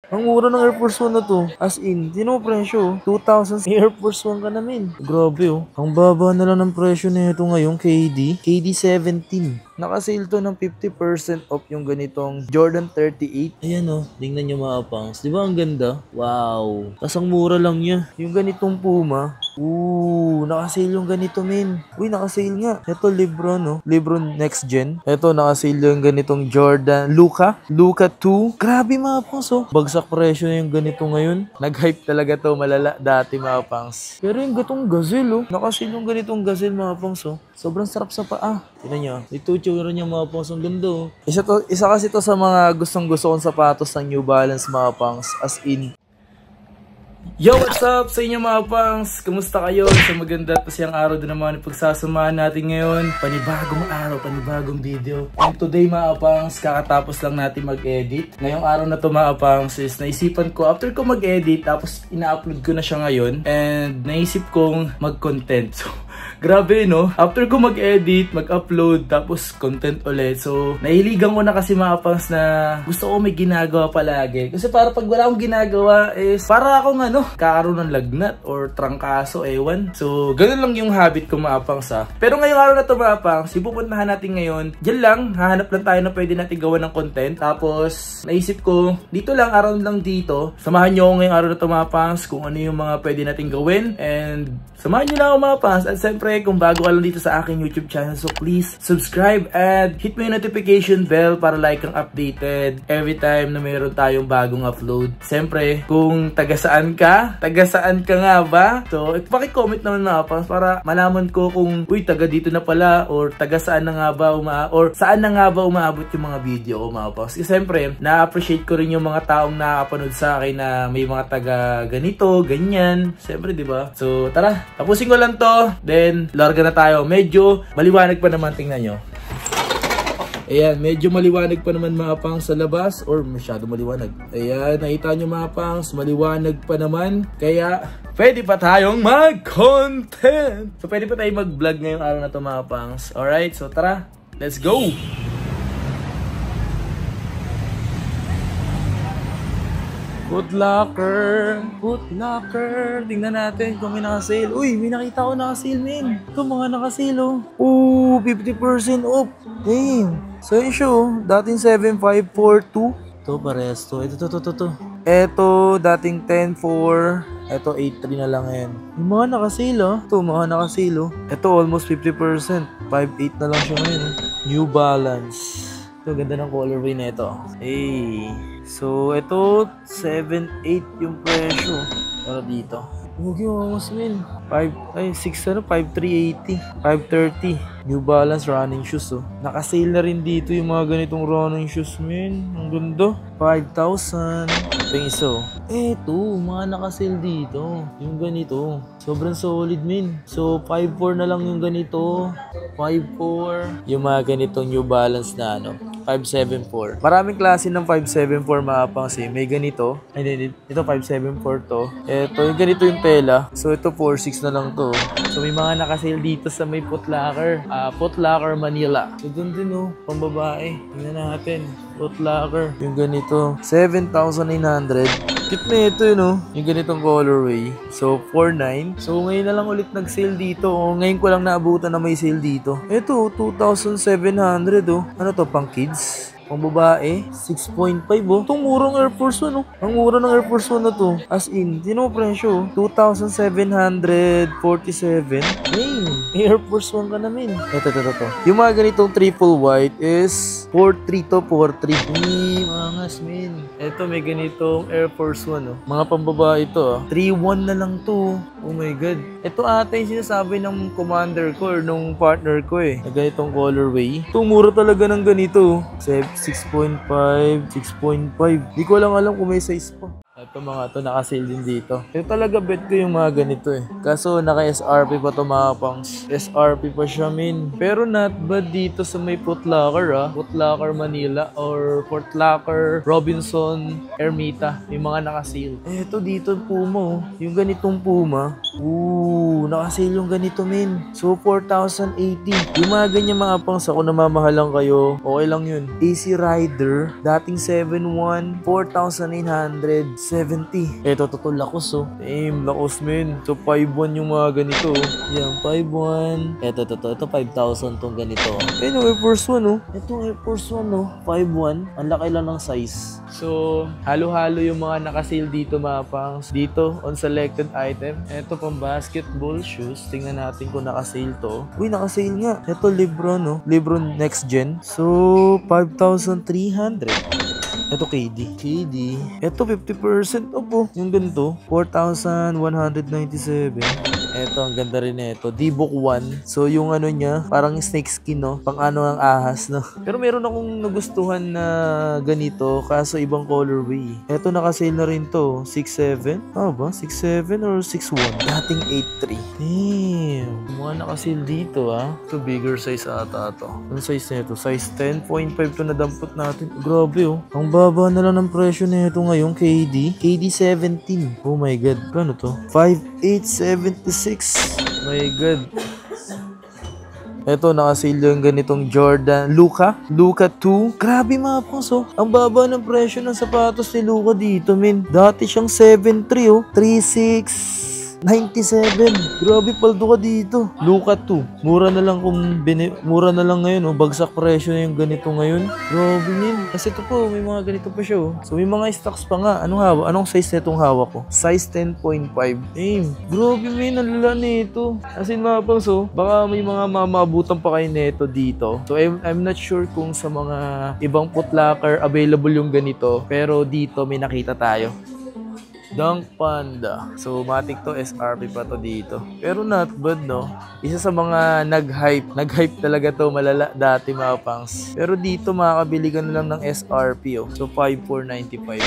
Ang mura ng Air Force 1 na to. As in, sino mo presyo? 2,000 Air Force 1 ka namin. Grabe oh. Ang baba na lang ng presyo nito ngayon, KD 17. Naka-sale to ng 50% off yung ganitong Jordan 38. Ayan oh, tingnan nyo mga pangs. Di ba ang ganda? Wow. Tas ang mura lang niya. Yung ganitong Puma. Naka-sale yung ganito men. Uy, naka-sale nga. Ito Lebron no. Lebron Next Gen. Ito naka-sale yung ganitong Jordan Luka 2. Grabe mga pangs oh. Bagsak presyo na yung ganito ngayon. Nag-hype talaga to malala dati mga pangs. Pero yung gatong Gazelle oh. Naka-sale yung ganitong Gazelle mga pangs oh. Sobrang sarap sa paa. Tignan nyo. Ito tsura niya mga pangs. Ang ganda oh. Isa kasi to sa mga gustong-gusto kong sapatos ng New Balance mga pangs. As in. Yo, what's up sa inyo mga pangs? Kamusta kayo? Sa maganda at pasyang araw din naman pagsasamahan natin ngayon. Panibagong araw, panibagong video. And today mga pangs, kakatapos lang natin mag-edit. Ngayong araw na to mga pangs is naisipan ko after ko mag-edit tapos ina-upload ko na siya ngayon. And naisip kong mag-content. So, grabe no? After ko mag-edit, mag-upload, tapos content ulit. So, nahiligan ko na kasi mga pangs na gusto ko may ginagawa palagi. Kasi para pag wala akong ginagawa is para akong kakaroon ng lagnat or trangkaso, ewan. So, ganun lang yung habit ko mga pangs ha. Pero ngayong araw na to mga pangs, ipupuntahan natin ngayon. Diyan lang, hahanap lang tayo na pwede natin gawa ng content. Tapos, naisip ko, dito lang, around lang dito. Samahan nyo ako ngayong araw na to mga pangs kung ano yung mga pwede natin gawin. And samahan nyo lang ako mga pangs. At siyempre, kung bago ka lang dito sa aking YouTube channel, so please subscribe and hit mo yung notification bell para like kang updated every time na mayroon tayong bagong upload. Siyempre, kung taga saan ka nga ba? So, paki-comment naman mga pangs para malaman ko kung uy, taga dito na pala or taga saan na nga ba saan na nga ba umaabot yung mga video ko mga pangs. Kasi siyempre, na-appreciate ko rin yung mga taong nakapanood sa akin na may mga taga ganito, ganyan. Siyempre, di ba? So, tara, tapusin ko lang to. Then, larga na tayo. Medyo maliwanag pa naman, tingnan nyo. Ayan, medyo maliwanag pa naman mga pangs sa labas or masyado maliwanag. Ayan, nakita nyo mga pangs, maliwanag pa naman. Kaya, pwede pa tayong mag-content. So, pwede pa tayong mag-vlog ngayong araw na to mga pangs. Alright, so tara, let's go! Foot Locker. Tingnan natin kung may naka-sale. Uy, may nakita ko naka-sale, men. Ito, mga naka-sale, oh. 50% off. Damn. So, yun siya, oh. Dating 7,542. Ito, parehas to. Ito. Ito, dating 10,4. Ito, 8,3 na lang yan. Yung mga naka-sale, oh. Ito, mga naka-sale, oh. Ito, almost 50%. 5,8 na lang siya ngayon, oh. New Balance. Ito, ganda ng colorway na ito. Hey. So, ito, 7,8 yung presyo. Para dito. Huwag yung mas min. 5,380. 5,30. New Balance running shoes, oh. Naka-sale na rin dito yung mga ganitong running shoes, min. Ang ganda. 5,000. Ito yung isa, oh. Eto, mga naka-sale dito. Yung ganito. Sobrang solid, min. So, 5,4 na lang yung ganito. 5,4. Yung mga ganitong New Balance na 574. Maraming klase ng 574 mga pangs eh. May ganito. Ay, ito 574 to. Ito, yung ganito yung tela. So, ito 46 na lang to. So, may mga nakasale dito sa may Foot Locker. Foot Locker Manila. So, dun din pambabae. Tingnan natin. Foot Locker. Yung ganito. 7,900. Cute na ito yung ganitong colorway. So, 4,900. So, ngayon na lang ulit nag-sale dito. Ngayon ko lang naabutan na may sale dito. Ito, 2,700 Ano to, pang kids? Pang babae, 6.5 Itong murang Air Force 1 Ang mura ng Air Force 1 na to. As in, sino mo presyo? 2,747. Air Force 1 ka namin. Ito. Yung mga ganitong triple white is 4,3 to 4,3. Mga min. Ito may ganitong Air Force 1 Mga pambabae ito 3,1 na lang to. Oh my god. Ito ata yung sinasabi ng commander ko or nung partner ko na ganitong colorway. Ito mura talaga ng ganito. 6.5. Di ko lang alam kung may size pa. Ito mga to naka-sale din dito. Ito talaga bet ko yung mga ganito eh. Kaso naka-SRP pa to mga pangs. SRP pa siya min. Pero not bad dito sa may Foot Locker Foot Locker Manila or Foot Locker Robinson Ermita. Yung mga naka-sale. Ito dito Puma yung ganitong Puma. Naka-sale yung ganito min. So 4,080. Yung mga ganyan mga pangs ako namamahalan kayo. Okay lang yun. AC Rider. Dating 7,1. 4,970. Ito totoo lakos lakos min. So 5,1 yung mga ganito. Yan 5,1. Ito 5,000 tong ganito. Air Force 1 Ito Air Force 1 5,1. Ang laki lang ng size. So halo-halo yung mga naka-sale dito mga pangs. Dito on selected item. Ito pang basketball shoes. Tingnan natin kung naka-sale to. Uy naka-sale nga. Ito Lebron Lebron Next Gen. So 5,300. Ito KD. Ito 50% off yung ganito. 4,197. Ito, ang ganda rin ito. D-Book 1. So, yung ano niya, parang snake skin, Pang ano ang ahas, Pero meron akong nagustuhan na ganito, kaso ibang colorway. Ito, naka-sale na rin to. 6,700. Ano ba? 6,700 or 6,100? Dating 8,300. Damn. Mga naka-sale dito, Ito, bigger size ata to. Ano size nito? Size 10.5 to na dampot natin. Grabe, Ang baba na lang ng presyo nito ngayon, KD. KD 17. Oh my God. Kano to? 5,876. My God. Ito, naka-sale yung ganitong Jordan. Luka 2. Grabe mga pangs, Ang baba ng presyo ng sapatos ni Luka dito, min. Dati siyang 7,3, 3,697. Grabe paldo ka dito. Luka 2. Mura na lang ngayon, Bagsak presyo na yung ganito ngayon. Grabe min. Kasi ito po, may mga ganito pa siya, So may mga stocks pa nga. Anong size na itong hawak ko? Size 10.5. Grabe min, ang lala nito. As in mga pangs, baka may mga mamabutan pa kayo nito dito. So I'm not sure kung sa mga ibang Foot Locker available yung ganito. Pero dito may nakita tayo. Dunk Panda. So, matik to, SRP pa to dito. Pero not bad, Isa sa mga nag-hype talaga to, malala dati mga pangs. Pero dito, makakabili ka na lang ng SRP, So, 5,495.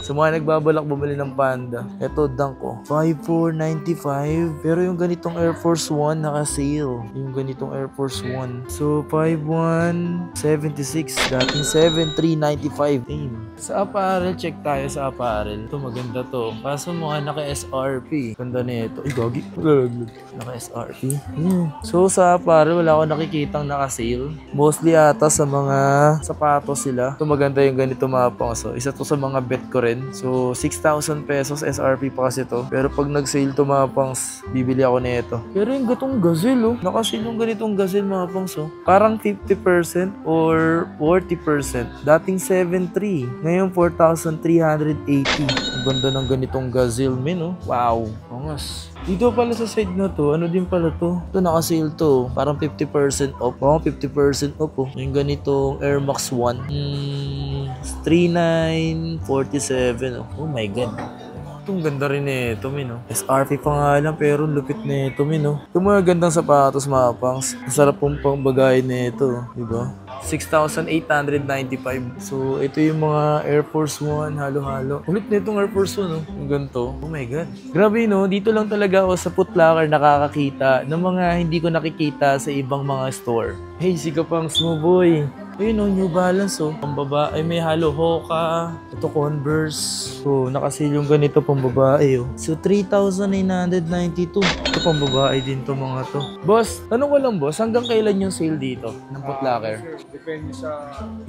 Sa mga nagbabalak bumili ng Panda, eto Dunk 5,495. Pero yung ganitong Air Force 1 naka-sale. Yung ganitong Air Force 1. So 5,176. Dating 7,395. Sa apparel, check tayo sa apparel. Ito maganda to. Kaso mga naka-SRP. Ganda nito. Ay, gagi. Naka-SRP. So sa apparel, wala akong nakikitang naka-sale. Mostly ata sa mga sapatos sila. Ito maganda yung ganito mga pangaso. Isa to sa mga bet ko rin. So 6,000 pesos SRP pa kasi to. Pero pag nag-sale to mga pangs, bibili ako nito. Pero yung gatong Gazelle, Naka-sale yung ganitong Gazelle mga pangs, Parang 50% or 40%. Dating 7,300. Ngayon 4,380. Ang ganda ng ganitong Gazelle, men, Wow. Angas. Dito pala sa side na to, ano din pala to? Ito naka-sale to. Parang 50% off. 50% off, Yung ganitong Air Max 1. 3,947. Oh my God. Itong ganda rin nito, SRP pa nga lang, pero lupit nito, Itong mga gandang sapatos, mga pangs. Masarap pong pangbagay nito, diba? 6,895. So, ito yung mga Air Force 1, halo-halo. Ulit na itong Air Force 1, Yung ganito. Oh my God. Grabe, Dito lang talaga ako sa Foot Locker nakakakita ng mga hindi ko nakikita sa ibang mga store. Hey, sika pang Smooboy. Ayun, New Balance, Ang babae, may halo Hoka. Ito, Converse. So, naka-sale yung ganito pang babae, So, 3,992. Ito pang babae din to mga to. Boss, tanong ko lang, boss, hanggang kailan yung sale dito ng Foot Locker? Depende sa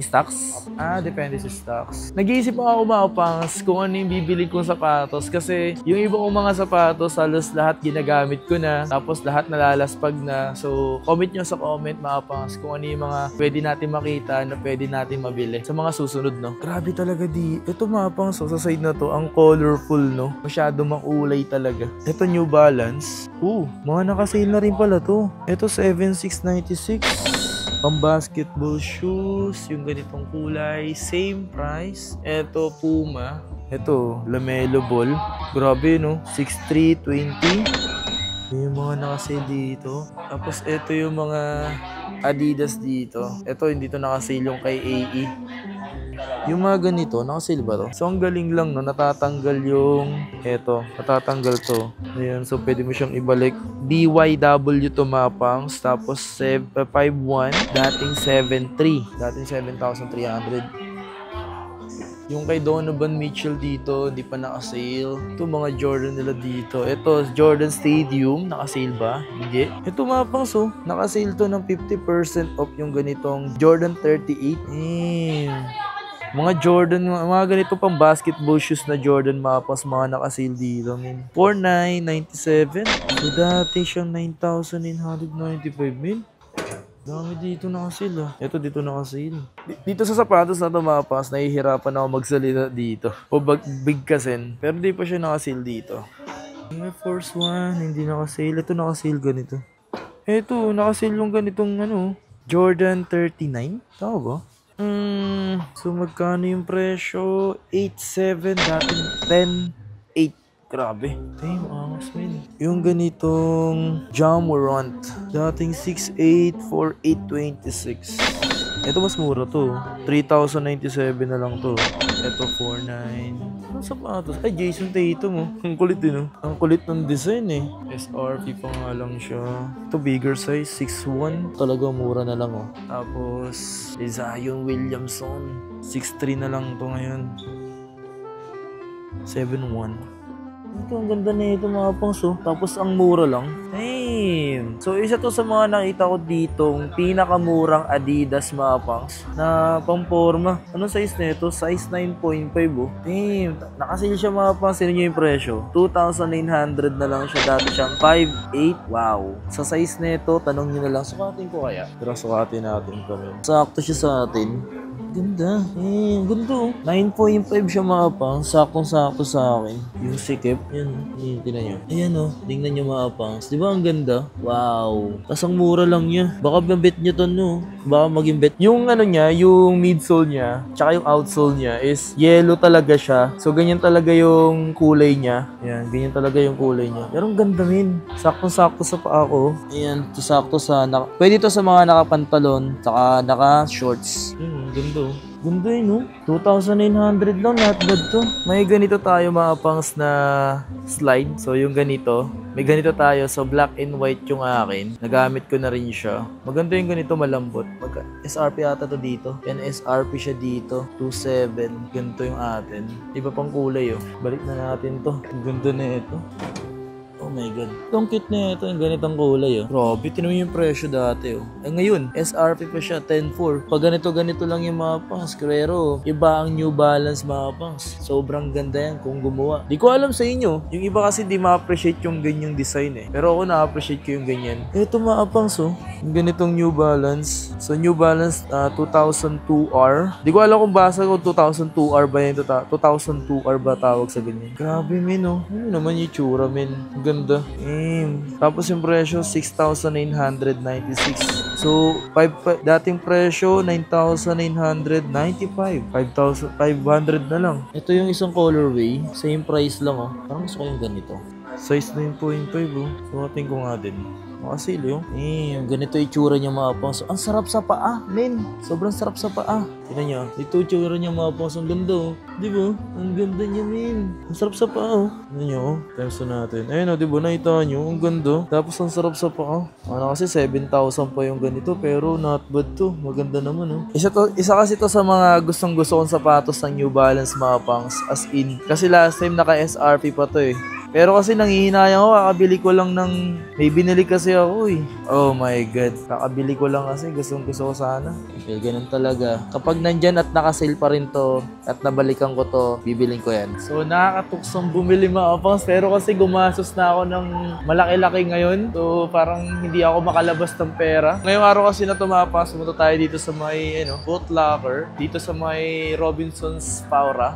stocks? Depende sa stocks. Nag-iisip ako mapangs kung ano yung bibili kong sapatos kasi yung ibang mga sapatos halos lahat ginagamit ko na, tapos lahat nalalaspag na. So, comment nyo sa comment mapangs kung ano yung mga pwede natin makita na pwede natin mabili sa mga susunod, Grabe talaga ito mapangs, sa side na to, ang colorful, Masyado makulay talaga. Ito New Balance. Mga naka-sale na rin pala to. Ito 7,696. Pang basketball shoes, yung ganitong kulay, same price. Ito Puma. Ito Lamelo Ball. Grabe, 6,320. Yung mga naka-sale dito. Tapos ito yung mga Adidas dito. Ito hindi to naka-sale yung kay AE. Yung mga ganito, naka-sale ba to? So, ang galing lang, no? Natatanggal yung, eto, natatanggal to. Ayan, so pwede mo siyang ibalik. BYW to Mapangs, tapos 5.1, dating 7.3. Dating 7,300. Yung kay Donovan Mitchell dito, hindi pa naka-sale. Ito mga Jordan nila dito. Ito, Jordan Stadium, naka-sale ba? Hindi. Ito Mapangs, oh. Naka-sale to ng 50% off yung ganitong Jordan 38. Mga Jordan, mga ganito pang basketball shoes na Jordan Mapangs, mga naka-sale dito. 4,997. So dati siyang 9,995, min. Dami dito naka-sale, ah. Ito dito naka-sale. Dito sa sapatos na tumapas, nahihirapan ako magsalita dito. O bigkasin. Pero di pa siya naka-sale dito. Air Force 1, hindi naka-sale. Ito naka-sale ganito. Ito, naka-sale yung ganitong Jordan 39. Tama ba? So magkano yung presyo? 8,700, dating 10,800. Grabe. Damn, angas, man. Yung ganitong Jamorant, dating 6,800, 4,826. Ito mas mura to. 3,097 na lang to. Ito 4,900. Ano sapatos? Ay, Jason Tatum, oh. Ang kulit din, oh. Ang kulit ng design, eh. SRP pa nga lang siya. Ito bigger size, 6,100. Talaga mura na lang, oh. Tapos, Zion Williamson. 6,300 na lang to ngayon. 7,100. Ito, ang ganda na ito mga pangs, oh. Tapos ang mura lang. Damn! So isa to sa mga nakita ko ditong pinakamurang Adidas mga pangs na pamporma. Anong size na ito? Size 9.5, oh. Damn! Nakasale siya mga pangs. Sino nyo yung presyo? 2,900 na lang siya. Dati siyang 5,800. Wow! Sa size na ito, tanong nyo na lang. Sukatin ko kaya? Pero sukatin natin kami. Sakto siya sa atin. Ganda. Ganda, oh. 9.5 siya mga pangs. Saktong-sakto sa akin. Yung sikip. Yan. Tingnan nyo. Ayan, oh. Tingnan nyo mga pangs. Di ba ang ganda? Wow. Tas ang mura lang niya. Baka bet nyo to, no? Baka maging bet. Yung niya, yung midsole niya, tsaka yung outsole niya is yellow talaga siya. So, ganyan talaga yung kulay niya. Ayan. Ganyan talaga yung kulay niya. Pero ang ganda, min. Saktong-sakto sa paa ko. Ayan. Sakto sa... Pwede to sa mga nakapantalon, tsaka naka-shorts. Ganda. Ganda yun, no? 2,900 lang, not bad to. May ganito tayo mga pangs na slide. So, yung ganito. May ganito tayo. So, black and white yung akin. Nagamit ko na rin siya. Maganda yung ganito, malambot. SRP ata to dito. Yan, SRP siya dito. 2,700. Ganito yung atin. Iba pang kulay, oh. Balik na natin to. Ang ganda na ito. Oh my god. Itong cute na ito, yung ganitong kulay, oh. Grabe, tinuloy yung presyo dati, oh. Eh ngayon, SRP pa siya, 10,400. Pag ganito lang yung mga pangs, pero iba ang New Balance mga pangs. Sobrang ganda yan kung gumawa. Di ko alam sa inyo, yung iba kasi di ma-appreciate yung ganyang design, eh. Pero ako na-appreciate ko yung ganyan. Ito mga pangs, oh. Yung ganitong New Balance. So, New Balance 2002R. Di ko alam kung basa ko 2002R ba yun. 2002R ba tawag sa ganyan. Grabe, men, oh. Ano naman yung tsura, men. Ganda. Tapos yung presyo, 6,996. So, dating presyo, 9,995. 5,500 na lang. Ito yung isang colorway. Same price lang, oh. Parang gusto ko yung ganito. Size 9.5, oh. Sumating ko nga din. Makasili, oh. Ganito yung itsura niya mga pangs. Ang sarap sa paa, men. Sobrang sarap sa paa. Tignan niyo. Ito yung itsura niya mga pangs. Ang ganda, oh. Di ba? Ang ganda niya, men. Ang sarap sa paa, oh. Tignan niyo, oh. Times natin. Ayun, oh. Di ba? Nakita niyo. Ang ganda. Tapos ang sarap sa paa. Ano kasi 7,000 pa yung ganito. Pero not bad to. Maganda naman, oh. Isa kasi to sa mga gustong-gusto kong sapatos ng New Balance mga pangs. As in. Kasi last time naka-SRP pa to, eh. Pero kasi nangihinayang ako, kakabili ko lang ng... May binili kasi ako, eh. Oh my God. Kakabili ko lang kasi, gusto ko sana. Okay, ganun talaga. Kapag nandyan at nakasale pa rin to, at nabalikan ko to, bibiling ko yan. So, nakakatuksong bumili mga pangs, pero kasi gumasos na ako ng malaki-laki ngayon. So, parang hindi ako makalabas ng pera. Ngayong araw kasi na tumapas, pumunta tayo dito sa may, Foot Locker. Dito sa may Robinsons Paura.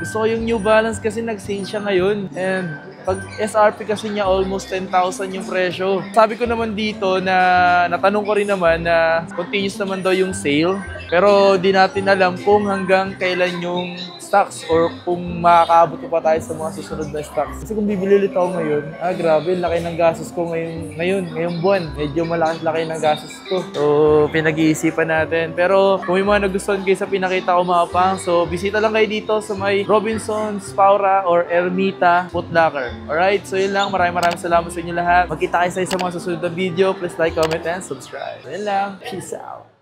Gusto ko yung New Balance kasi nag-sale siya ngayon. And pag SRP kasi niya almost 10,000 yung presyo. Sabi ko naman dito na natanong ko rin naman na continuous naman daw yung sale. Pero di natin alam kung hanggang kailan yung stocks or kung makakaabot pa tayo sa mga susunod na stocks. Kasi kung bibili ulit ako ngayon, grabe, laki ng gastos ko ngayong buwan. Medyo malaki ng gastos ko. So, pinag-iisipan natin. Pero kung may mga nagustuhan kayo sa pinakita ko mga pang, so bisita lang kayo dito sa may Robinsons, Paura, or Ermita Foot Locker. Alright, so yun lang. Maraming salamat sa inyo lahat. Magkita kayo sa mga susunod na video. Please like, comment, and subscribe. So yun lang. Peace out.